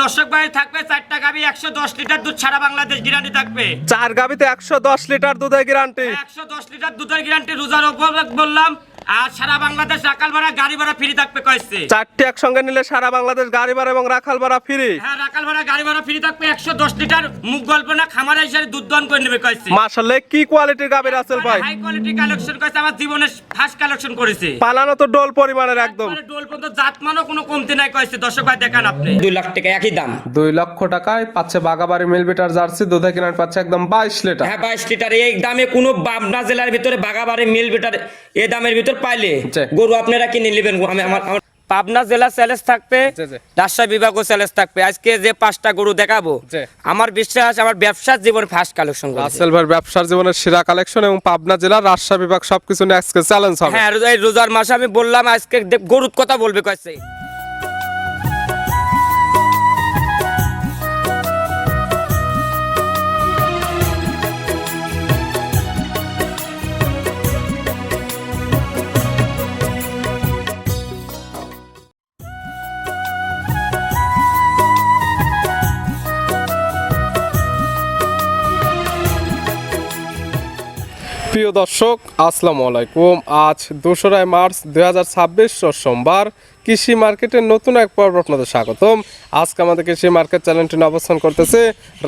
দর্শক ভাই থাকবে 4টা গাবি 110 লিটার দুধ সারা বাংলাদেশ গ্যারান্টি থাকবে। 4 গাবিতে 110 লিটার দুধের গ্যারান্টি। 110 লিটার দুধের গ্যারান্টি রোজার উপর বললাম। আর সারা বাংলাদেশ রাখাল ভাড়া গাড়ি ভাড়া ফ্রি থাকবে কইছে। 4টি একসঙ্গে নিলে সারা বাংলাদেশ গাড়ি ভাড়া এবং রাখাল ভাড়া ফ্রি। হ্যাঁ রাখাল ভাড়া গাড়ি ভাড়া ফ্রি থাকবে। 110 লিটার মুখ গল্প না খামার হিসেবে দুধ দহন করে নেবে কইছে। মাশাআল্লাহ কি কোয়ালিটির গাবি রাসেল ভাই। হাই কোয়ালিটি কালেকশন কইছে, আমার জীবনের ফার্স্ট কালেকশন করেছে। পালানো তো ডোল পরিমাণের একদম। ডোল পর্যন্ত জাতমানও কোনো কমতি নাই কইছে। দর্শক ভাই দেখান আপনি 2 লাখ টাকা একই দাম। 2 লক্ষ টাকায় পাচ্ছে বাগাবাড়ি মিলবিটার জার্সি দুধে কিনার পাচ্ছে একদম 22 লিটার। হ্যাঁ 22 লিটার। এই দামে কোনো পাবনা জেলার ভিতরে বাগাবাড়ি মিল বিটার এই দামের ভিতর পাইলে গরু আপনারা কিনে নেবেন। আমি আমার পাবনা জেলা চ্যালেঞ্জ থাকবে, রাজশাহী বিভাগও চ্যালেঞ্জ থাকবে। আজকে যে 5টা গরু দেখাবো আমার বিশ্বাস আমার ব্যবসার জীবন ফার্স্ট কালেকশন করবে। রাসেল ভাই ব্যবসার জীবনের সেরা কালেকশন এবং পাবনা জেলা রাজশাহী বিভাগ সবকিছু নিয়ে আজকে চ্যালেঞ্জ হবে। হ্যাঁ এই রোজার মাসে আমি বললাম আজকে গরুর কথা বলবে কইছে। প্রিয় দর্শক আসসালামু আলাইকুম। আজ 2রা মার্চ 2026 সোমবার কৃষি মার্কেটের নতুন এক পর্ব আপনাদের স্বাগতম। আজকে আমাদের কৃষি মার্কেট চ্যানেলটি অবস্থান করতেছে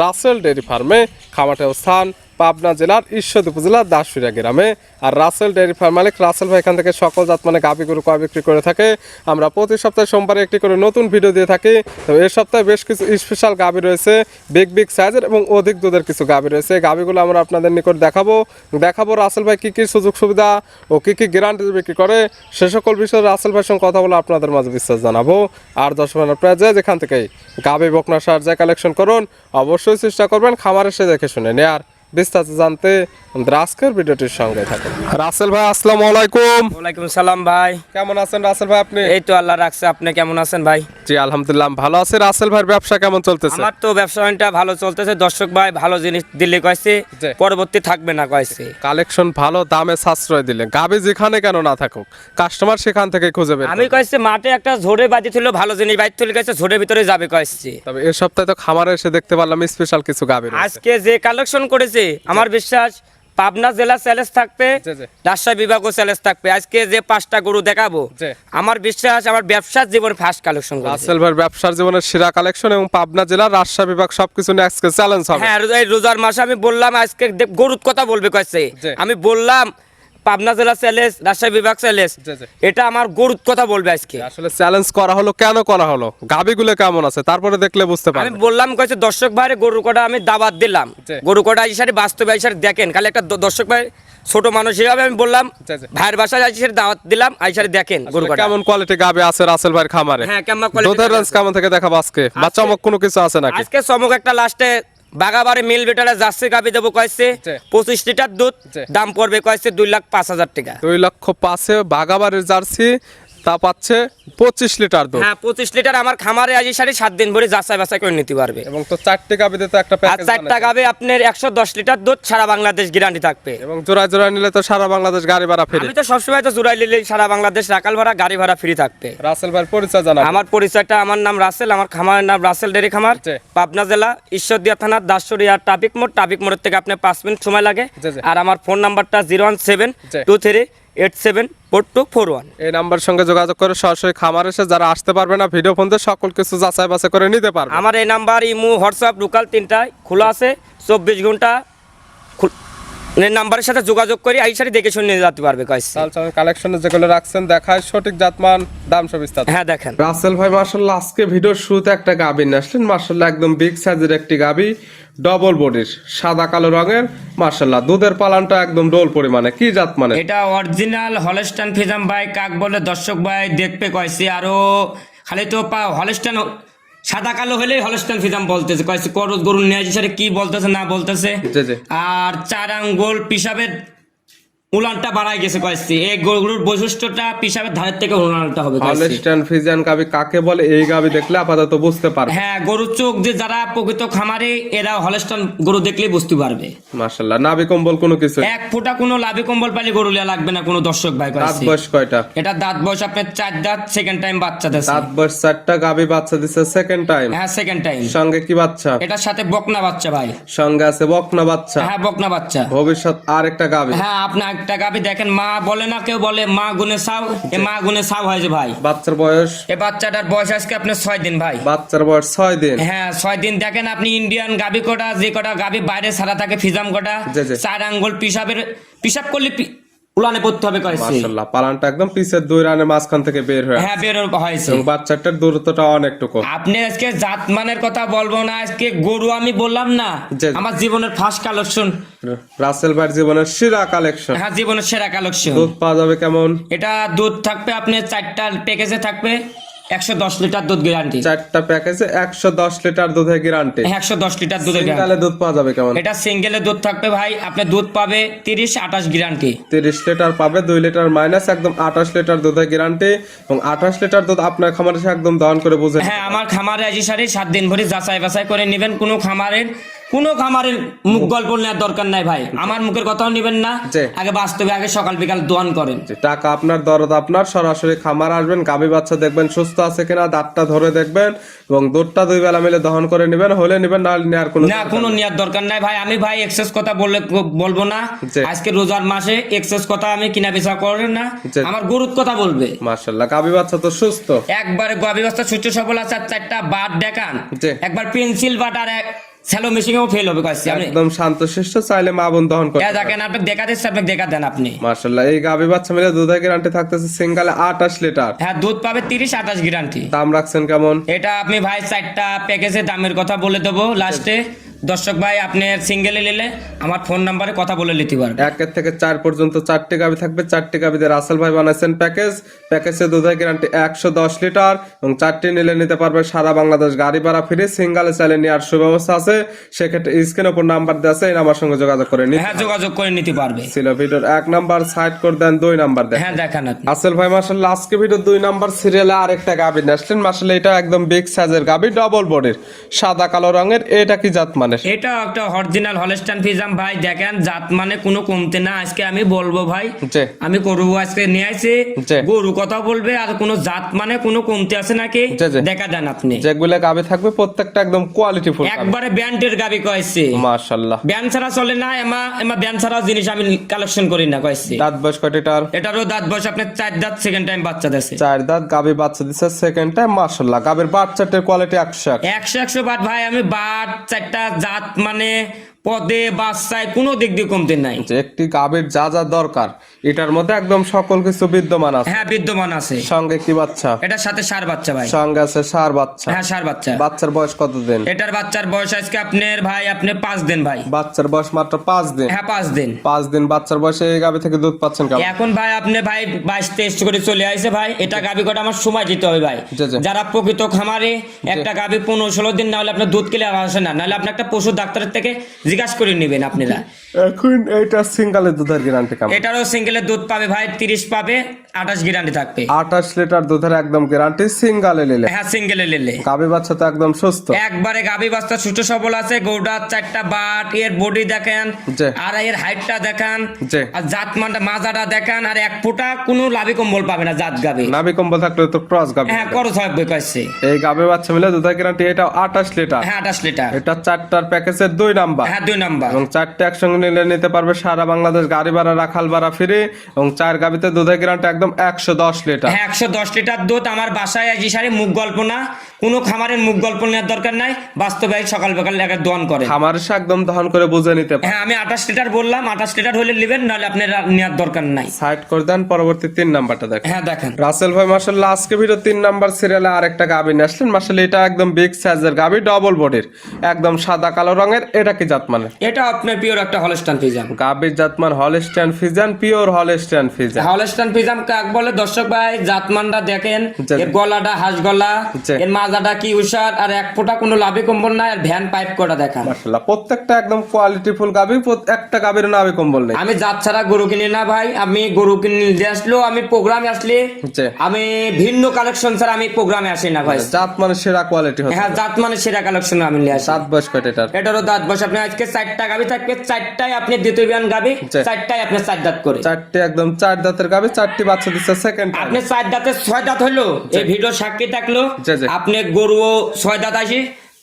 রাসেল ডেয়ারি ফার্মে। খামারটি অবস্থান পাবনা জেলার ঈশ্বরদী উপজেলার দাসুরিয়া গ্রামে। আর রাসেল ডেয়ারি ফার্ম মালিক রাসেল ভাই এখান থেকে সকল জাত মানে গাভী গরু ক্রয় বিক্রি করে থাকে। আমরা প্রতি সপ্তাহে সোমবারে একটি করে নতুন ভিডিও দিয়ে থাকি। তো এই সপ্তাহে বেশ কিছু স্পেশাল গাভী রয়েছে, বিগ সাইজের এবং অধিক দুধের কিছু গাভী রয়েছে। গাভীগুলো আমরা আপনাদের নিকট দেখাবো রাসেল ভাই কী কী সুযোগ সুবিধা ও কী কী গ্যারান্টি বিক্রি করে সে সকল বিষয়ে রাসেল ভাইয়ের সঙ্গে কথা বলে আপনাদের মাঝে বিশ্বাস জানাবো। আর দর্শক আপনারা যেখান থেকেই গাভী বকনা সার যা কালেকশন করুন অবশ্যই চেষ্টা করবেন খামার এসে দেখে শুনে নেয়ার। বিস্তারিত জানতে আজকের ভিডিওটির সঙ্গে থাকুন। রাসেল ভাই আসসালামু আলাইকুম। ওয়ালাইকুম সালাম ভাই। কেমন আছেন রাসেল ভাই আপনি? এই তো আল্লাহ রাখছে, আপনি কেমন আছেন ভাই? জি আলহামদুলিল্লাহ ভালো আছে। রাসেল ভাইয়ের ব্যবসা কেমন চলতেছে? আমার তো ব্যবসাটা ভালো চলতেছে। দর্শক ভাই ভালো জিনিস দিলে কইছে পরবর্তী থাকবে না কইছে। কালেকশন ভালো, দামে সাশ্রয় দিলে গাবি যেখানে কেন না থাকুক কাস্টমার সেখান থেকে খুঁজে বের আমি কইছে মাঠে একটা ঝোড়ে বাজি ছিল, ভালো জিনিস বাইর তুলে গেছে, ঝোড়ের ভিতরে যাবে কইছে। তবে এই সপ্তাহে তো খামারে এসে দেখতে পারলাম স্পেশাল কিছু গাবি আজকে যে কালেকশন করেছে আমার বিশ্বাস পাবনা জেলা চ্যালেঞ্জ থাকবে, রাজশাহী বিভাগও চ্যালেঞ্জ থাকবে। আজকে যে 5টা গরু দেখাবো আমার বিশ্বাস আমার ব্যবসার জীবন ফার্স্ট কালেকশন করবে। রাসেল ভাই ব্যবসার জীবনের সেরা কালেকশন এবং পাবনা জেলা রাজশাহী বিভাগ সবকিছু নিয়ে আজকে চ্যালেঞ্জ হবে। হ্যাঁ এই রোজার মাসে আমি বললাম আজকে গরুর কথা বলবে কইছে। আমি বললাম পাবনা জেলা চ্যালেঞ্জ, রাজশাহী বিভাগ চ্যালেঞ্জ, এটা আমার গরুর কথা বলবে আজকে। আসলে চ্যালেঞ্জ করা হলো কেন করা হলো, গাবিগুলো কেমন আছে তারপরে দেখলে বুঝতে পারবেন। আমি বললাম কইছে দর্শক ভাইরে গরু কটা আমি দাবাত দিলাম, গরু কটা ইসারে বাস্তবে ইসারে দেখেন। খালি একটা দর্শক ভাই ছোট মানুষ হিসাবে আমি বললাম ভাইয়ের বাসায় ইসারে দাওয়াত দিলাম, ইসারে দেখেন গরু কটা কেমন কোয়ালিটি গাবি আছে রাসেল ভাইয়ের খামারে। হ্যাঁ কেমন কোয়ালিটি, দুধের রেঞ্জ কেমন থেকে দেখাবো আজকে, বা চমক কোনো কিছু আছে নাকি? আজকে চমক একটা লাস্টে বাগাবাড়ি মিল বেটারে জার্সি গাবি দেবো কইছে 25 লিটার দুধ, দাম পড়বে কইছে 2,05,000 টাকা। 2,05,000 বাগাবাড়ির জার্সি তা পাচ্ছে 25 লিটার দুধ। হ্যাঁ 25 লিটার আমার খামারে আজ সাড়ে 7 দিন ভরে যাচাই বাছাই করে নিতে পারবে। এবং তো 4টি গাবি দিতে একটা প্যাকেজ, আর 4টা গাবি আপনার 110 লিটার দুধ সারা বাংলাদেশ গ্যারান্টি থাকবে। এবং জোড়া নিলে তো সারা বাংলাদেশ গাড়ি ভাড়া ফ্রি। আমি তো সবসময় তো জোড়াই নিলে সারা বাংলাদেশ রাকাল ভাড়া গাড়ি ভাড়া ফ্রি থাকবে। রাসেল ভাইয়ের পরিচয় জানাবো। আমার পরিচয়টা, আমার নাম রাসেল, আমার খামারের নাম রাসেল ডেয়ারি খামার, পাবনা জেলা ঈশ্বরদী থানা দাসুরিয়া ট্রাফিক মোড় থেকে আপনি 5 মিনিট সময় লাগে। আর আমার ফোন নাম্বারটা 01723874241। এই নাম্বার সঙ্গে যোগাযোগ করে সরাসরি খামার এসে যারা আসতে পারবে না ভিডিও ফোন দিয়ে সকল কিছু যাচাই বাছাই করে নিতে পারবে। আমার এই নাম্বার ইমো হোয়াটসঅ্যাপ লোকাল 3টায় খোলা আছে, 24 ঘন্টা এই নাম্বারের সাথে যোগাযোগ করে আইসারি দেখে শুনে নিয়ে যেতে পারবে। কালেকশনে যেগুলো রাখছেন দেখায় সঠিক জাতমান দাম সব বিস্তারিত। হ্যাঁ দেখেন রাসেল ভাই মাশাআল্লাহ আজকে ভিডিওর শুরুতে একটা গাবি নিয়ে আসলেন। মাশাআল্লাহ একদম বিগ সাইজের একটি গাবি, ডবল বডির, সাদা কালো রঙের। মাশাআল্লাহ দুধের পালানটা একদম ডোল পরিমাণে। কি জাত মানে? এটা অরিজিনাল হলস্টাইন ফ্রিজিয়ান ভাই, কাক বলে দর্শক ভাই দেখবে কইছে। আরো খালি তো হলস্টাইন সাদা কালো হলে হলস্টাইন ফ্রিজিয়ান বলতেছে কইছে। করজ গরু নিয়ে সারে কি বলতেছে না বলতেছে। আর 4 আঙ্গুল পিসাবের উলানটা বাড়াই গেছে কয়েছি। এই গরুর বৈশিষ্ট্যটা পিসাবের ধারের থেকে উলানটা হবে কয়েছি। হলস্টাইন ফ্রিজিয়ান গাবি কাকে বলে এই গাবি দেখলে আপাতত বুঝতে পারবে। হ্যাঁ, গরুর চোখ যে যারা প্রকৃত খামারে এরা হলস্টাইন গরু দেখলেই বুঝতে পারবে। মাশাআল্লাহ, নাভি কম্বল কোনো কিছু এক ফোঁটা কোনো লাভি কম্বল পাইলে গরু লিয়া লাগবে না কোনো দর্শক ভাই দাঁত কয়েছি। বয়স কয়টা? এটা দাঁত বয়স আপনার 4 দাঁত, সেকেন্ড টাইম বাচ্চা দিচ্ছে। দাঁত বয়স 4টা, গাবি বাচ্চা দিছে সেকেন্ড টাইম। হ্যাঁ, সেকেন্ড টাইম। সঙ্গে কি বাচ্চা? এটার সাথে বকনা বাচ্চা ভাই। সঙ্গে আছে বকনা বাচ্চা। হ্যাঁ, বকনা বাচ্চা। ভবিষ্যৎ আর একটা গাবি। হ্যাঁ, আপনি একটা গাবি দেখেন, মা বলে না, কেউ বলে মা গুনে সাও, এ মা গুনে সাও হয়েছে ভাই। বাচ্চার বয়স? এ বাচ্চাটার বয়স আজকে আপনার 6 দিন ভাই। বাচ্চার বয়স 6 দিন। হ্যাঁ, 6 দিন। দেখেন আপনি ইন্ডিয়ান গাবি কটা, যে কটা গাবি বাইরে ছাড়া থাকে ফিজাম কটা, জি, জি। 4 আঙ্গুল পিসাব করলে উলানে পড়তে হবে কয়েছে। মাশাআল্লাহ, পালানটা একদম পিছের দুই রানের মাঝখান থেকে বের হয়ে হ্যাঁ, বের হয়েছে। এবং বাচ্চাটার দূরত্বটা অনেকটুকু। আপনি আজকে জাতমানের কথা বলবো না, আজকে গরু আমি বললাম না জি। আমার জীবনের ফার্স্ট কালেকশন। রাসেল ভাইয়ের জীবনের সেরা কালেকশন। হ্যাঁ, জীবনের সেরা কালেকশন। দুধ পাওয়া যাবে কেমন? এটা দুধ থাকবে আপনার 4টা প্যাকেজে থাকবে 110 লিটার দুধ গ্যারান্টি। 4টা প্যাকেজে 110 লিটার দুধের গ্যারান্টি। 110 লিটার দুধের গ্যারান্টি। সিঙ্গেলে দুধ পাওয়া যাবে কেমন? এটা সিঙ্গেলে দুধ থাকবে ভাই, আপনি দুধ পাবে 30-28 গ্যারান্টি। 30 লিটার পাবে, 2 লিটার মাইনাস, একদম 28 লিটার দুধের গ্যারান্টি। এবং 28 লিটার দুধ আপনার খামারে এসে একদম দহন করে বুঝে। হ্যাঁ, আমার খামারে আজি সারি 7 দিন ভরে যাচাই বাছাই করে নেবেন। কোনো খামারের মুখ গল্প নেওয়ার দরকার নাই ভাই, আমার মুখের কথাও নেবেন না। জি। আগে বাস্তবে আগে সকাল বিকাল দোয়ান করেন। যে টাকা আপনার, দরদ আপনার, সরাসরি খামার আসবেন, গাভী বাচ্চা দেখবেন সুস্থ আছে কিনা, দাঁতটা ধরে দেখবেন এবং দুধটা 2 বেলা মিলে দহন করে নেবেন। হলে নেবেন, না নেওয়ার কোনো না, কোনো নেওয়ার দরকার নাই ভাই। আমি ভাই এক্সেস কথা বলবো না। জি। আজকে রোজার মাসে এক্সেস কথা আমি কিনা বেচা করেন না, জি। আমার গরুর কথা বলবে। মাশাআল্লাহ, গাভী বাচ্চা তো সুস্থ একবারে গাভী বাচ্চা সুস্থ সবল আছে। আর 4টা বাট দেখান, জি। একবার পেন্সিল বাট আর স্যালো মেশিনেও ফেল হবে কইছি আমি। একদম শান্তশিষ্ট, চাইলে মা বোন দহন করতে। দেখেন আপনি দেখা দিচ্ছে, আপনি দেখা দেন আপনি। মাশাআল্লাহ, এই গাভী বাচ্চা মিলে দুধের গ্যারান্টি থাকতেছে সিঙ্গেলে 28 লিটার। হ্যাঁ, দুধ পাবে 30-28 গ্যারান্টি। দাম রাখছেন কেমন? এটা আপনি ভাই 4টা প্যাকেজে দামের কথা বলে দেবো লাস্টে। দর্শক ভাই, আপনি সিঙ্গেলে নিলে আমার ফোন নাম্বারে কথা বলে নিতে পারবেন। 1 থেকে 4 পর্যন্ত 4টি গাভী থাকবে। 4টি গাভীতে রাসেল ভাই বানাইছেন প্যাকেজে দুধের গ্যারান্টি 110 লিটার এবং 4টি নিলে নিতে পারবে সারা বাংলাদেশ গাড়ি ভাড়া ফ্রি। সিঙ্গেলে চাইলে নেওয়ার সুব্যবস্থা আছে, সেক্ষেত্রে স্ক্রিনের উপর নাম্বার দেওয়া আছে, এই নাম্বার সঙ্গে যোগাযোগ করে নিতে। হ্যাঁ, যোগাযোগ করে নিতে পারবে। ছিল ভিডিওর 1 নাম্বার, সাইড করে দেন 2 নাম্বার দেন। হ্যাঁ, দেখান আপনি। রাসেল ভাই মাশাআল্লাহ, আজকে ভিডিও 2 নাম্বার সিরিয়ালে আরেকটা গাভী নিয়ে আসলেন। মাশাআল্লাহ, এটা একদম বিগ সাইজের গাভী, ডবল বডির, সাদা কালো রঙের। এটা কি জাত মানের? এটা একটা অরিজিনাল হলস্টাইন ফ্রিজিয়ান ভাই। দেখেন জাত মানে কোনো কমতে না। আজকে আমি বলবো ভাই, জি। আমি গরু আজকে নিয়ে আসি, জি। গরু কথা বলবে আর কোনো জাত মানে কোনো কমতে আছে নাকি জি, জি। দেখা দেন আপনি। যেগুলো গাভী থাকবে প্রত্যেকটা একদম কোয়ালিটি ফুল। একবারে ব্যান্ডের গাবি কয়েছে। মাশাআল্লাহ, ব্যান্ড ছাড়া চলে না, এমা ব্যান্ড ছাড়া জিনিস আমি কালেকশন করি না কয়েছে। দাঁত বয়স কয়টার? এটারও দাঁত বয়স আপনার 4 দাঁত, সেকেন্ড টাইম বাচ্চা দিয়েছে। 4 দাঁত, গাভী বাচ্চা দিচ্ছে সেকেন্ড টাইম। মাশাআল্লাহ, গাভীর বাচ্চাটার কোয়ালিটি 100 বাট ভাই। আমি বাট 4টা জাত মানে পদে বাচ্চায় কোনো দিক দিয়ে কমতে নাই। যে একটি গাভীর যা যা দরকার এটার মধ্যে একদম সকল কিছু বিদ্যমান আছে। হ্যাঁ, বিদ্যমান আছে। সঙ্গে কি বাচ্চা? এটার সাথে ষাঁড় বাচ্চা ভাই। সঙ্গে আছে ষাঁড় বাচ্চা। হ্যাঁ, ষাঁড় বাচ্চা। বাচ্চার বয়স কত দিন? এটার বাচ্চার বয়স আজকে আপনার ভাই আপনি 5 দিন ভাই। বাচ্চার বয়স মাত্র 5 দিন। হ্যাঁ, 5 দিন। 5 দিন বাচ্চার বয়সে এই গাভী থেকে দুধ পাচ্ছেন কেমন? এখন ভাই আপনি ভাই 22-23 করে চলে আসে ভাই। এটা গাভী কটা আমার সময় দিতে হবে ভাই। জি, জি। যারা প্রকৃত খামারে একটা গাভী 15-16 দিন না হলে আপনার দুধ কিনে আসে না, নাহলে আপনি একটা পশু ডাক্তারের থেকে জিজ্ঞাসা করে নেবেন আপনারা। এখন এইটা সিঙ্গেলে দুধের গ্যারান্টি কেমন? এটারও সিঙ্গেলের দুধ পাবে ভাই 30 পাবে, 28 গ্যারান্টি থাকবে। 28 লিটার দুধের একদম গ্যারান্টি সিঙ্গেলে নিলে। হ্যাঁ, সিঙ্গেলে নিলে গাভী বাচ্চা তো একদম সুস্থ। একবারে গাভী বাচ্চা সুস্থ সবল আছে। গৌড়া 4টা বাট, এর বডি দেখেন জি। আর এর হাইটটা দেখান, জি। আর জাত মানটা মাজাটা দেখান। আর 1 ফোঁটা কোনো লাভি কম্বল পাবে না জাত গাভী। নাভি কম্বল থাকলে তো ক্রস গাভী। হ্যাঁ, খরচ হবে কইছে। এই গাভী বাচ্চা মিলে দুধের গ্যারান্টি এটা 28 লিটার। হ্যাঁ, 28 লিটার। এটা 4টার প্যাকেজের 2 নাম্বার। হ্যাঁ, 2 নাম্বার। এবং 4টে একসঙ্গে নিলে নিতে পারবে সারা বাংলাদেশ গাড়ি ভাড়া, রাখাল ভাড়া ফ্রি। এবং 4 গাভীতে দুধের গ্যারান্টি একদম 110 লিটার। হ্যাঁ, 110 লিটার দুধ। আমার বাসায় আজি সারি মুখ গল্প না, কোনো খামারের মুখ গল্প নেওয়ার দরকার নাই। বাস্তবে সকাল বিকাল একটা দোয়ান করে খামার এসে একদম দহন করে বুঝে নিতে পারে। হ্যাঁ, আমি 28 লিটার বললাম, 28 লিটার হলে নেবেন, নাহলে আপনার নেওয়ার দরকার নাই। সাইড করে দেন, পরবর্তী 3 নাম্বারটা দেখেন। হ্যাঁ, দেখেন। রাসেল ভাই মাশাআল্লাহ, আজকে ভিডিও 3 নাম্বার সিরিয়ালে আরেকটা গাভী নিয়ে আসলেন। মাশাআল্লাহ, এটা একদম বিগ সাইজের গাভী, ডবল বডির, একদম সাদা কালো রঙের। এটা কি জাত মানে? এটা আপনার পিওর একটা হলস্টাইন ফ্রিজিয়ান। গাভীর জাতমান Holstein Friesian, pure Holstein Friesian. Holstein Friesian কাক বলে দর্শক ভাই? জাতমানটা দেখেন, জি। এর গলাটা হাঁস গলা, জি। এর মাঝ মাজাটা কি উষার, আর এক ফোঁটা কোনো লাভে কম্বল নাই, আর ভ্যান পাইপ করা দেখা। মাশাআল্লাহ প্রত্যেকটা একদম কোয়ালিটিফুল গাবি, একটা গাবির নাভি কম্বল নেই। আমি জাত ছাড়া গরু কিনি না ভাই, আমি গরু কিনতে আসলেও আমি প্রোগ্রামে আসলে জি। আমি ভিন্ন কালেকশন ছাড়া আমি প্রোগ্রামে আসি না ভাই। জাত মানে সেরা কোয়ালিটি হচ্ছে। হ্যাঁ, জাত মানে সেরা কালেকশন আমি নিয়ে আসি। দাঁত বয়স কয়টা এটার? এটারও দাঁত বয়স আপনি আজকে 4টা গাবি থাকবে, 4টাই আপনি দ্বিতীয় বিয়ান গাবি, জি। 4টাই আপনি 4 দাঁত করে। চারটি একদম 4 দাঁতের গাবি, 4টি বাচ্চা দিচ্ছে সেকেন্ড টাইম। আপনি 4 দাঁতের 6 দাঁত হলো, এই ভিডিও সাক্ষী থাকলো। জি, জি। আপনি গরু 6 দাঁত আসি,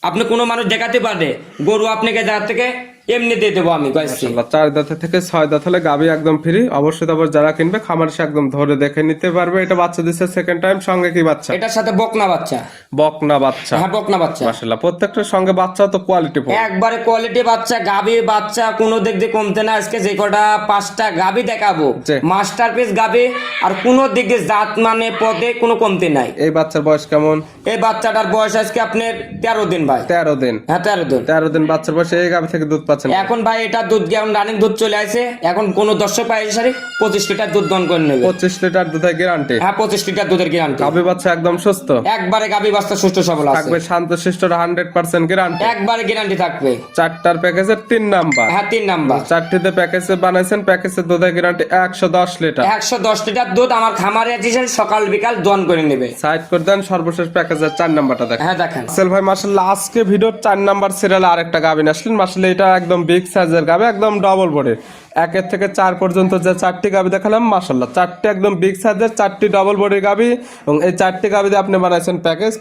আপনি কোনো মানুষ দেখাতে পারবে গরু আপনাকে জায়গা থেকে এমনি দিয়ে দেবো আমি কয়েছি। মাশাআল্লাহ 4 দাঁত থেকে 6 দাঁত হলে গাবি একদম ফ্রি। অবশ্যই তারপর যারা কিনবে খামার এসে একদম ধরে দেখে নিতে পারবে। এটা বাচ্চা দিচ্ছে সেকেন্ড টাইম, সঙ্গে কি বাচ্চা? এটার সাথে বকনা বাচ্চা। বকনা বাচ্চা। হ্যাঁ, বকনা বাচ্চা। মাশাআল্লাহ প্রত্যেকটার সঙ্গে বাচ্চা তো কোয়ালিটিফুল, একবারে কোয়ালিটি বাচ্চা, গাবি বাচ্চা কোনো দিক দিয়ে কমতে না। আজকে যে কটা 5টা গাবি দেখাবো, জি। মাস্টারপিস গাবি, আর কোনো দিক দিয়ে জাত মানে পদে কোনো কমতে নাই। এই বাচ্চার বয়স কেমন? এই বাচ্চাটার বয়স আজকে আপনার 13 দিন ভাই। 13 দিন। হ্যাঁ, 13 দিন। 13 দিন বাচ্চার বয়সে এই গাবি থেকে দুধ পাচ্ছেন? এখন ভাই এটা দুধ এখন রানিং দুধ চলে আসে, এখন কোন দর্শক পাই সারি 25 লিটার দুধ দন করে নেবে। 25 লিটার দুধের গ্যারান্টি। হ্যাঁ, 25 লিটার দুধের গ্যারান্টি। গাবি বাচ্চা একদম সুস্থ একবারে গাবি বাচ্চা সুস্থ সবল আছে, থাকবে, শান্তশিষ্ট 100% গ্যারান্টি। একবারে গ্যারান্টি থাকবে। 4টার প্যাকেজের 3 নাম্বার। হ্যাঁ, 3 নাম্বার। 4টিতে প্যাকেজে বানাইছেন, প্যাকেজের দুধের গ্যারান্টি 110 লিটার। 110 লিটার দুধ আমার খামারে আছে, সকাল বিকাল দন করে নেবে। সাইড করে দেন, সর্বশেষ প্যাকেজের 4 নাম্বারটা দেখেন। হ্যাঁ, দেখেন। সেল ভাই মাশাআল্লাহ আজকে ভিডিওর 4 নাম্বার সিরিয়ালে আরেকটা গাবি আসলেন। মাশাআল্লাহ এটা একদম বিগ সাইজের গাবি, একদম ডবল বডির। 1 থেকে 4 পর্যন্ত যে 4টি গাবি দেখালাম, মাশাআল্লাহ 4টি একদম বিগ সাইজের, 4টি ডবল বডির গাবি। এবং এই 4টি গাবিতে আপনি বানাইছেন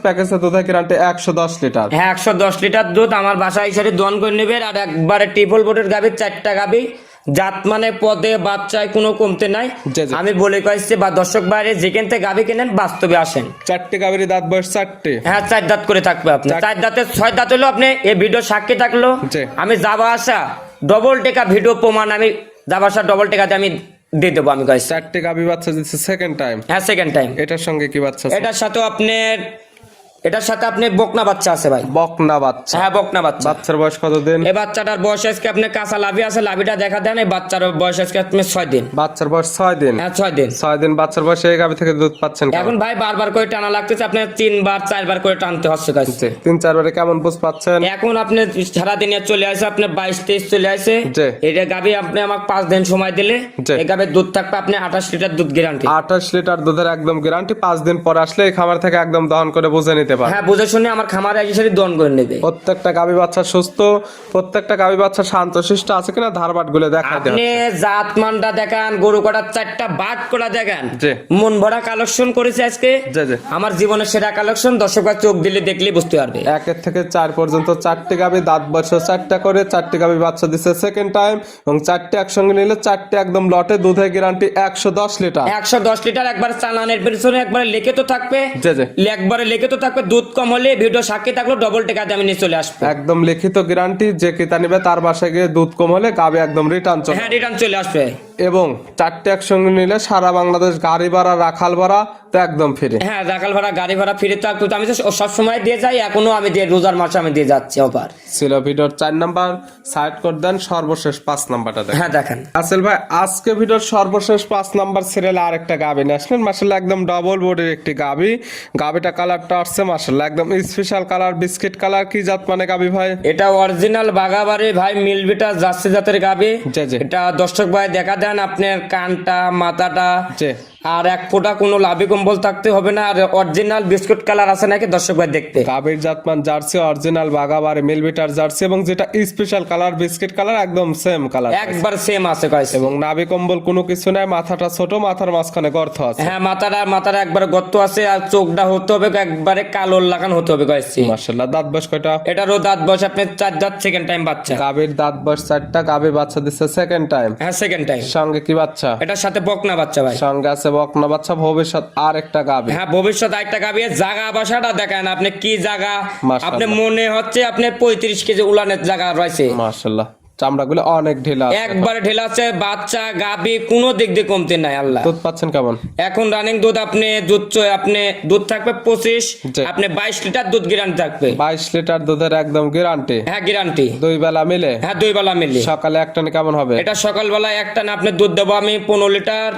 প্যাকেজের দুধের গ্যারান্টি 110 লিটার। হ্যাঁ, 110 লিটার দুধ আমার বাসায় এসে দন করে নেবে। আর একবারে ট্রিপল বোর্ডের গাবি, 4টা গাবি, জাত মানে পদে বাচ্চায় কোনো কমতে নাই। জি, জি। আমি বলে কয়েছি বা দর্শক বাইরে যেখান থেকে গাবি কেনেন বাস্তবে আসেন। 4টি গাবির দাঁত বয়স 4টি। হ্যাঁ, 4 দাঁত করে থাকবে আপনার। 4 দাঁতে 6 দাঁত হলো, আপনি এই ভিডিও সাক্ষী থাকলো। জি। আমি যাবা আসা ডবল টেকা ভিডিও প্রমাণ, আমি যাবা আসা ডবল টেকাতে আমি দিয়ে দেবো আমি কয়েছি। 4টি গাবি বাচ্চা দিচ্ছে সেকেন্ড টাইম। হ্যাঁ, সেকেন্ড টাইম। এটার সঙ্গে কি বাচ্চা আছে? এটার সাথে আপনি বকনা বাচ্চা আছে ভাই। বকনা বাচ্চা। হ্যাঁ, বকনা বাচ্চা। বাচ্চার বয়স কতদিন? এই বাচ্চাটার বয়স আজকে আপনি কাঁচা লাভি আছে, লাভিটা দেখা দেন। এই বাচ্চার বয়স আজকে আপনি 6 দিন। বাচ্চার বয়স 6 দিন। হ্যাঁ, 6 দিন। 6 দিন বাচ্চার বয়সে এই গাবি থেকে দুধ পাচ্ছেন কেমন? এখন ভাই বারবার করে টানা লাগতেছে, আপনার 3বার 4বার করে টানতে হচ্ছে কাছে। জি, 3-4 বারে কেমন বুঝ পাচ্ছেন? এখন আপনি সারাদিনে চলে আসে, আপনার 22-23 চলে আসে। জি। এটা গাবি আপনি আমাকে 5 দিন সময় দিলে জি। এই গাবির দুধ থাকবে আপনি 28 লিটার দুধ গ্যারান্টি। 28 লিটার দুধের একদম গ্যারান্টি। 5 দিন পর আসলে এই খামার থেকে একদম দহন করে বুঝে নিতে পারবেন। হ্যাঁ, বুঝে শুনে আমার খামারে এসে দন করে নেবে। প্রত্যেকটা গাবি বাচ্চা সুস্থ, প্রত্যেকটা গাবি বাচ্চা শান্তশিষ্ট আছে কিনা ধারবাট গুলো দেখা দেন। আপনি জাত মানটা দেখান, গরু কটার 4টা বাট করা দেখান। জি। মন ভরা কালেকশন করেছে আজকে। জি, জি। আমার জীবনের সেরা কালেকশন, দর্শকরা চোখ দিলে দেখলে বুঝতে পারবে। 1 থেকে 4 পর্যন্ত 4টি গাবি, দাঁত বয়স 4টা করে, 4টি গাবি বাচ্চা দিচ্ছে সেকেন্ড টাইম। এবং 4টি একসঙ্গে নিলে 4টি একদম লটে, দুধের গ্যারান্টি 110 লিটার। 110 লিটার একবার চালানের পেছনে একবারে লিখে তো থাকবে। জি, জি। একবারে লিখে তো থাকবে, দুধ কম হলে ভিডিও সাক্ষী থাকলো ডবল টাকাতে আমি নিয়ে চলে আসবো। একদম লিখিত গ্যারান্টি, যে ক্রেতা নিবে তার বাসায় গিয়ে দুধ কম হলে গাবি একদম রিটার্ন চলে। হ্যাঁ, রিটার্ন চলে আসবে। এবং 4টি একসঙ্গে নিলে সারা বাংলাদেশ গাড়ি ভাড়া, রাখাল ভাড়া তো একদম ফ্রি। হ্যাঁ, রাখাল ভাড়া, গাড়ি ভাড়া ফিরে থাকতো। আমি তো সব সময় দিয়ে যাই, এখনো আমি দিয়ে রোজার মাসে আমি দিয়ে যাচ্ছি অফার। ছিল ভিডিওর 4 নাম্বার, সাইড করে দেন, সর্বশেষ 5 নাম্বারটা দেখেন। হ্যাঁ, দেখেন। আসল ভাই আজকে ভিডিওর সর্বশেষ 5 নাম্বার সিরিয়ালে আরেকটা গাবি নিয়ে আসলেন। মাশাআল্লাহ একদম ডবল বডির একটি গাবি। গাবিটা কালারটা আসছে মাশাআল্লাহ একদম স্পেশাল কালার, বিস্কিট কালার। কি জাত মানে গাবি ভাই? এটা অরিজিনাল বাগাবাড়ি ভাই, মিলবিটা জার্সি জাতের গাবি। জি, জি। এটা দর্শক ভাই দেখা দেন, আপনার কানটা, মাথাটা, জি। আর 1 ফোঁটা কোনো লাভি কম্বল থাকতে হবে না। আর অরিজিনাল বিস্কুট কালার আছে নাকি দর্শক ভাই দেখতে। গাবির জাতমান জার্সি, অরিজিনাল বাগাবাড়ি মিলবিটার জার্সি, এবং যেটা স্পেশাল কালার বিস্কিট কালার একদম সেম কালার, একবার সেম আছে কয়েছে। এবং নাভি কম্বল কোনো কিছু নাই। মাথাটা ছোট, মাথার মাঝখানে গর্ত আছে। হ্যাঁ, মাথাটা একবার গর্ত আছে। আর চোখটা হতে হবে একবারে কালো লাগান হতে হবে কয়েছে। মাশাআল্লাহ দাঁত বয়স কয়টা? এটারও দাঁত বয়স আপনার 4 দাঁত, সেকেন্ড টাইম বাচ্চা। গাবির দাঁত বয়স 4টা, গাবি বাচ্চা দিচ্ছে সেকেন্ড টাইম। হ্যাঁ, সেকেন্ড টাইম। সঙ্গে কি বাচ্চা? এটার সাথে বকনা বাচ্চা ভাই। সঙ্গে আছে বকনা বাচ্চা। ভবিষ্যৎ আর একটা গাবি। হ্যাঁ, ভবিষ্যৎ একটা গাবি। জায়গা বাসাটা দেখেন আপনি, কি জায়গা। মাশাআল্লাহ। আপনি মনে হচ্ছে আপনি 35 কেজি উলানের জায়গা রয়েছে। মাশাআল্লাহ চামড়াগুলো অনেক ঢিলা আছে। একবার ঢেলা আছে, বাচ্চা গাবি কোনো দিক দিয়ে কমতে নাই আল্লাহ। দুধ পাচ্ছেন কেমন? এখন রানিং দুধ আপনি দুধ থাকবে 25, জি। আপনি 22 লিটার দুধ গ্যারান্টি থাকবে। 22 লিটার দুধের একদম গ্যারান্টি। হ্যাঁ, গ্যারান্টি। 2 বেলা মিলে? হ্যাঁ, 2 বেলা মিলে। সকালে এক টানে কেমন হবে? এটা সকালবেলা একটা না আপনি দুধ দেবো আমি 15 লিটার,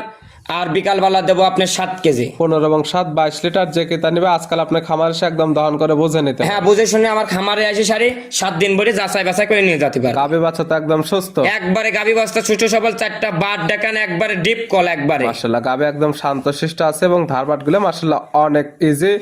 আর বিকালবেলা দেবো আপনার 7 কেজি। 15 এবং 7 22 লিটার যে কেতা নিবে আজকাল আপনি খামার এসে একদম দহন করে বুঝে নিতে হ্যাঁ, বুঝে শুনে আমার খামারে আসে 7 দিন ভরে যাচাই বাছাই করে নিয়ে যেতে পারে। গাবি বাচ্চা তো একদম সুস্থ, একবারে গাবি বস্তা ছোট সবল, 4টা বাট দেখান, একবারে ডিপ কল একবারে। মাশাআল্লাহ গাবি একদম শান্তশিষ্ট আছে এবং ধারবাট গুলো মাশাআল্লাহ অনেক ইজি,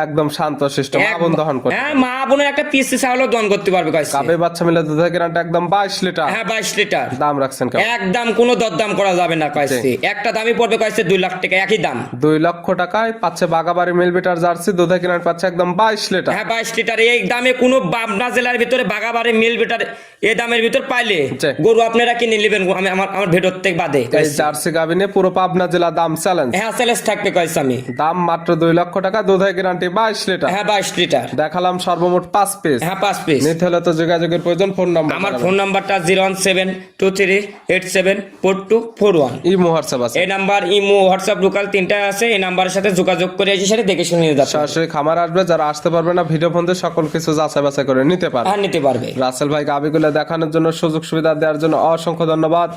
একদম শান্তশিষ্ট, মা বোন দহন করে। হ্যাঁ, মা বোনের একটা পিস চাউলও দহন করতে পারবে কইছে। গাবি বাচ্চা মিলে দুধের গ্রান্ট একদম 22 লিটার। হ্যাঁ, 22 লিটার। দাম রাখছেন কেমন? একদম কোনো দরদাম করা যাবে না কইছে। একটা দামই পড়বে কইছে 2 লাখ টাকা, একই দাম। 2 লক্ষ টাকায় পাচ্ছে বাগাবাড়ি মিল বিটার জার্সি দুধের গ্রান্ট পাচ্ছে একদম 22 লিটার। হ্যাঁ, 22 লিটার। এই দামে কোনো পাবনা জেলার ভিতরে বাগাবাড়ি মিল বিটার এই দামের ভিতর পাইলে জি। গরু আপনারা কিনে নেবেন। আমি আমার ভেতর থেকে বাদে এই জার্সি গাবি নিয়ে পুরো পাবনা জেলা দাম চ্যালেঞ্জ। হ্যাঁ, চ্যালেঞ্জ থাকবে কইছে আমি। দাম মাত্র 2 লক্ষ টাকা, দুধের গ্যারান্টি 22 লিটার। হ্যাঁ, 22 লিটার। দেখালাম সর্বমোট 5 পিস। হ্যাঁ, 5 পিস। নিতে হলে তো যোগাযোগের প্রয়োজন। ফোন নাম্বার আমার ফোন নাম্বারটা 01723874241। ইমো হোয়াটসঅ্যাপ আছে। এই নাম্বার ইমো হোয়াটসঅ্যাপ লোকাল 3টা আছে। এই নাম্বারের সাথে যোগাযোগ করে এসে সাথে দেখে শুনে নিয়ে যাচ্ছে। সরাসরি খামার আসবে, যারা আসতে পারবে না ভিডিও ফোন দিয়ে সকল কিছু যাচাই বাছাই করে নিতে পারবে। হ্যাঁ, নিতে পারবে। রাসেল ভাই গাবিগুলো দেখানোর জন্য, সুযোগ সুবিধা দেওয়ার জন্য অসংখ্য ধন্যবাদ।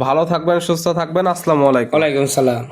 ভালো থাকবেন, সুস্থ থাকবেন। আসসালামু আলাইকুম। ওয়ালাইকুম সালাম।